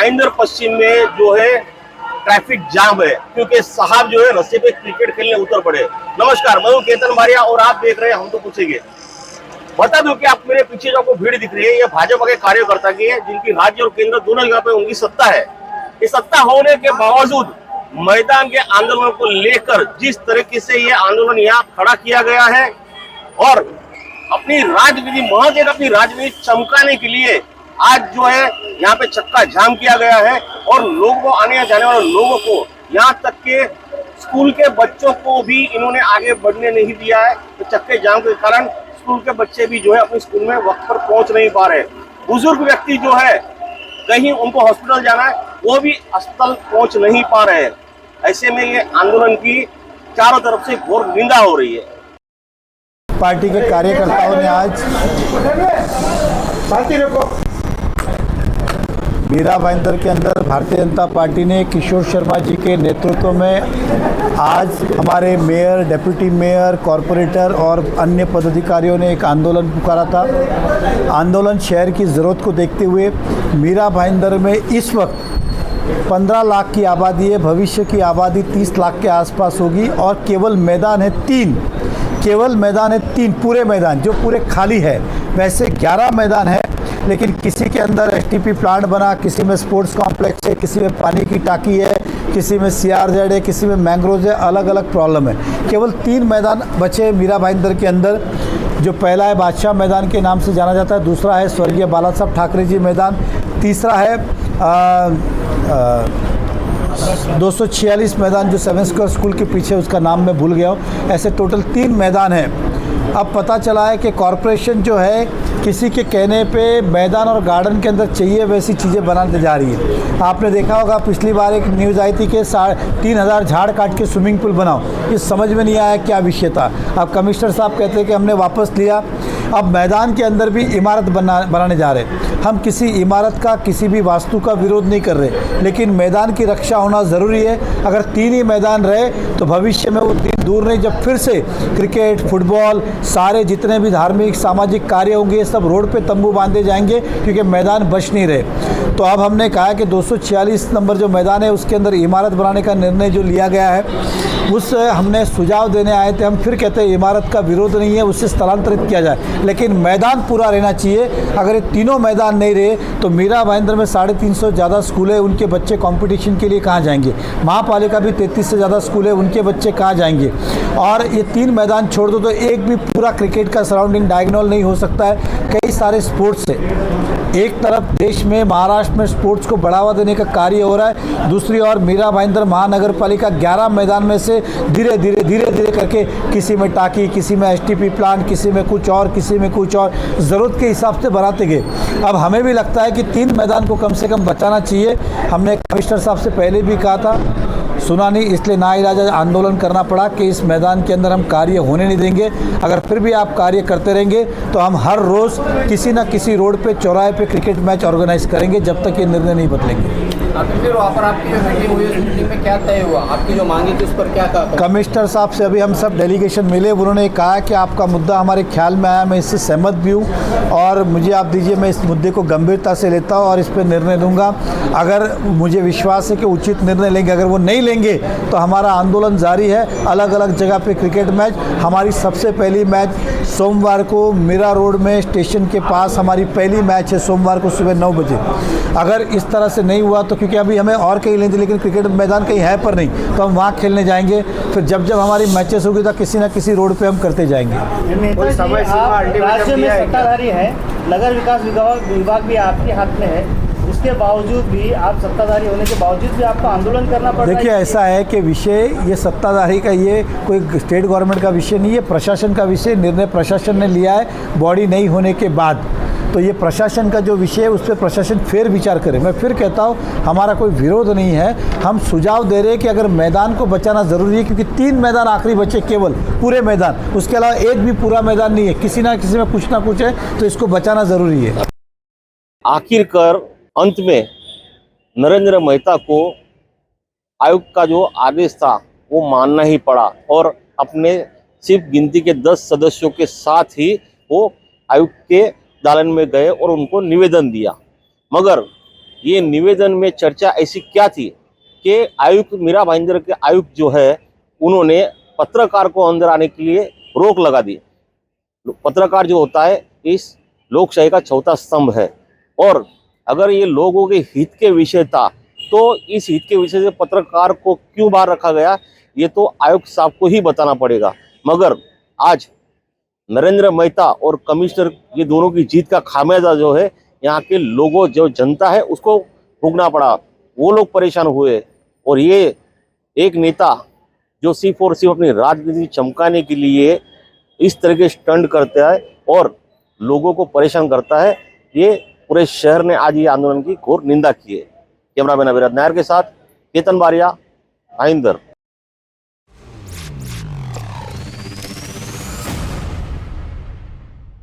भाईंदर पश्चिम में जो है ट्रैफिक जाम है, क्योंकि साहब जो है रस्ते पे क्रिकेट खेलने उतर पड़े। नमस्कार, मैं हूं केतन बारिया और आप देख रहे हैं हम तो पूछेंगे। बता दूं कि आप मेरे पीछे जो आपको भीड़ दिख रही है, ये भाजपा के कार्यकर्ता की है, जिनकी राज्य और केंद्र दोनों जगह पे उनकी सत्ता है। इस सत्ता होने के बावजूद मैदान के आंदोलन को लेकर जिस तरीके से ये आंदोलन यहाँ खड़ा किया गया है और अपनी राजनीति महज एक अपनी राजनीति चमकाने के लिए आज जो है यहाँ पे चक्का जाम किया गया है और लोगों को, आने जाने वाले लोगों को, यहाँ तक के स्कूल के बच्चों को भी इन्होंने आगे बढ़ने नहीं दिया है। तो चक्के जाम के कारण स्कूल के बच्चे भी जो है अपने स्कूल में वक्त पर पहुंच नहीं पा रहे। बुजुर्ग व्यक्ति जो है कहीं उनको हॉस्पिटल जाना है, वो भी अस्पताल पहुंच नहीं पा रहे हैं। ऐसे में ये आंदोलन की चारों तरफ से घोर निंदा हो रही है। पार्टी के कार्यकर्ताओं ने आज मीरा भाईंदर के अंदर भारतीय जनता पार्टी ने किशोर शर्मा जी के नेतृत्व में आज हमारे मेयर, डिप्टी मेयर, कॉरपोरेटर और अन्य पदाधिकारियों ने एक आंदोलन पुकारा था। आंदोलन शहर की ज़रूरत को देखते हुए मीरा भाईंदर में इस वक्त 15 लाख की आबादी है, भविष्य की आबादी 30 लाख के आसपास होगी और केवल मैदान है 3, केवल मैदान है 3 पूरे मैदान जो पूरे खाली है। वैसे 11 मैदान है, लेकिन किसी के अंदर एसटीपी प्लांट बना, किसी में स्पोर्ट्स कॉम्प्लेक्स है, किसी में पानी की टाकी है, किसी में सीआरजेड है, किसी में मैंग्रोव है, अलग अलग प्रॉब्लम है। केवल 3 मैदान बचे मीरा भाईंदर के अंदर। जो पहला है बादशाह मैदान के नाम से जाना जाता है, दूसरा है स्वर्गीय बाला साहब ठाकरे जी मैदान, तीसरा है 246 मैदान जो 7 स्क्वायर स्कूल के पीछे, उसका नाम मैं भूल गया हूँ। ऐसे टोटल 3 मैदान हैं। अब पता चला है कि कॉरपोरेशन जो है किसी के कहने पे मैदान और गार्डन के अंदर चाहिए वैसी चीज़ें बनाने जा रही है। आपने देखा होगा पिछली बार एक न्यूज़ आई थी कि 3,000 झाड़ काट के स्विमिंग पूल बनाओ। ये समझ में नहीं आया क्या विषय था। अब कमिश्नर साहब कहते हैं कि हमने वापस लिया। अब मैदान के अंदर भी इमारत बनाने जा रहे हैं। हम किसी इमारत का, किसी भी वास्तु का विरोध नहीं कर रहे, लेकिन मैदान की रक्षा होना ज़रूरी है। अगर 3 ही मैदान रहे तो भविष्य में वो दिन दूर नहीं जब फिर से क्रिकेट, फुटबॉल, सारे जितने भी धार्मिक सामाजिक कार्य होंगे सब रोड पे तंबू बांधे जाएंगे, क्योंकि मैदान बच नहीं रहे। तो अब हमने कहा कि 246 नंबर जो मैदान है उसके अंदर इमारत बनाने का निर्णय जो लिया गया है, उस हमने सुझाव देने आए थे। हम फिर कहते हैं इमारत का विरोध नहीं है, उससे स्थलांतरित किया जाए, लेकिन मैदान पूरा रहना चाहिए। अगर ये तीनों मैदान नहीं रहे तो मीरा भाईंदर में 350 ज़्यादा स्कूल है, उनके बच्चे कंपटीशन के लिए कहाँ जाएंगे। महापालिका भी 33 से ज़्यादा स्कूल है, उनके बच्चे कहाँ जाएंगे। और ये 3 मैदान छोड़ दो तो एक भी पूरा क्रिकेट का सराउंडिंग डायगोनल नहीं हो सकता है। कई सारे स्पोर्ट्स है, एक तरफ देश में महाराष्ट्र में स्पोर्ट्स को बढ़ावा देने का कार्य हो रहा है, दूसरी ओर मीरा भाईंदर महानगर पालिका 11 मैदान में से धीरे धीरे करके किसी में टाकी, किसी में एसटीपी प्लांट, किसी में कुछ और, किसी में कुछ और, ज़रूरत के हिसाब से बनाते गए। अब हमें भी लगता है कि 3 मैदान को कम से कम बचाना चाहिए। हमने कमिश्नर साहब से पहले भी कहा था, सुना नहीं, इसलिए नाइलाजा आंदोलन करना पड़ा कि इस मैदान के अंदर हम कार्य होने नहीं देंगे। अगर फिर भी आप कार्य करते रहेंगे तो हम हर रोज़ किसी न किसी रोड पे, चौराहे पे क्रिकेट मैच ऑर्गेनाइज करेंगे जब तक ये निर्णय नहीं बदलेंगे। फिर वहाँ पर आपकी जो मीटिंग हुई उस मीटिंग में क्या तय हुआ? आपकी जो मांगी थी उस पर क्या कहा? कमिश्नर साहब से अभी हम सब डेलीगेशन मिले, उन्होंने कहा कि आपका मुद्दा हमारे ख्याल में आया, मैं इससे सहमत भी हूँ और मुझे आप दीजिए, मैं इस मुद्दे को गंभीरता से लेता हूँ और इस पर निर्णय दूंगा। अगर मुझे विश्वास है कि उचित निर्णय लेंगे, अगर वो नहीं लेंगे तो हमारा आंदोलन जारी है। अलग अलग जगह पे क्रिकेट मैच, हमारी सबसे पहली मैच सोमवार को मीरा रोड में स्टेशन के पास हमारी पहली मैच है, सोमवार को सुबह 9 बजे। अगर इस तरह से नहीं हुआ तो, क्योंकि अभी हमें और कहीं लेंगे लेकिन क्रिकेट मैदान कहीं है पर नहीं, तो हम वहाँ खेलने जाएंगे। फिर जब जब हमारी मैचेस होगी तो किसी ना किसी रोड पे हम करते जाएंगे। राज्य में सत्ताधारी है, नगर विकास विभाग भी आपके हाथ में है, उसके बावजूद भी आप सत्ताधारी होने के बावजूद भी आपको आंदोलन करना पड़ रहा है। देखिए, ऐसा है कि विषय ये सत्ताधारी का, ये कोई स्टेट गवर्नमेंट का विषय नहीं है, प्रशासन का विषय। निर्णय प्रशासन ने लिया है बॉडी नहीं होने के बाद, तो ये प्रशासन का जो विषय है उस पर प्रशासन फिर विचार करे। मैं फिर कहता हूँ, हमारा कोई विरोध नहीं है, हम सुझाव दे रहे हैं कि अगर मैदान को बचाना ज़रूरी है, क्योंकि 3 मैदान आखिरी बचे केवल, पूरे मैदान, उसके अलावा एक भी पूरा मैदान नहीं है, किसी ना किसी में कुछ ना कुछ है, तो इसको बचाना ज़रूरी है। आखिरकार अंत में नरेंद्र मेहता को आयुक्त का जो आदेश था वो मानना ही पड़ा और अपने सिर्फ गिनती के 10 सदस्यों के साथ ही वो आयुक्त के दालन में गए और उनको निवेदन दिया। मगर ये निवेदन में चर्चा ऐसी क्या थी कि आयुक्त मीरा भाईंदर के आयुक्त जो है उन्होंने पत्रकार को अंदर आने के लिए रोक लगा दी। पत्रकार जो होता है इस लोकशाही का चौथा स्तंभ है, और अगर ये लोगों के हित के विषय था तो इस हित के विषय से पत्रकार को क्यों बाहर रखा गया, ये तो आयुक्त साहब को ही बताना पड़ेगा। मगर आज नरेंद्र मेहता और कमिश्नर ये दोनों की जीत का खामियाजा जो है यहाँ के लोगों, जो जनता है, उसको भुगतना पड़ा। वो लोग परेशान हुए, और ये एक नेता जो सिर्फ और सिर्फ अपनी राजनीति चमकाने के लिए इस तरह के स्टंट करता है और लोगों को परेशान करता है, ये पूरे शहर ने आज ये आंदोलन की घोर निंदा की है। कैमरामैन अभिराज नायर के साथ केतन बारिया, भाईंदर।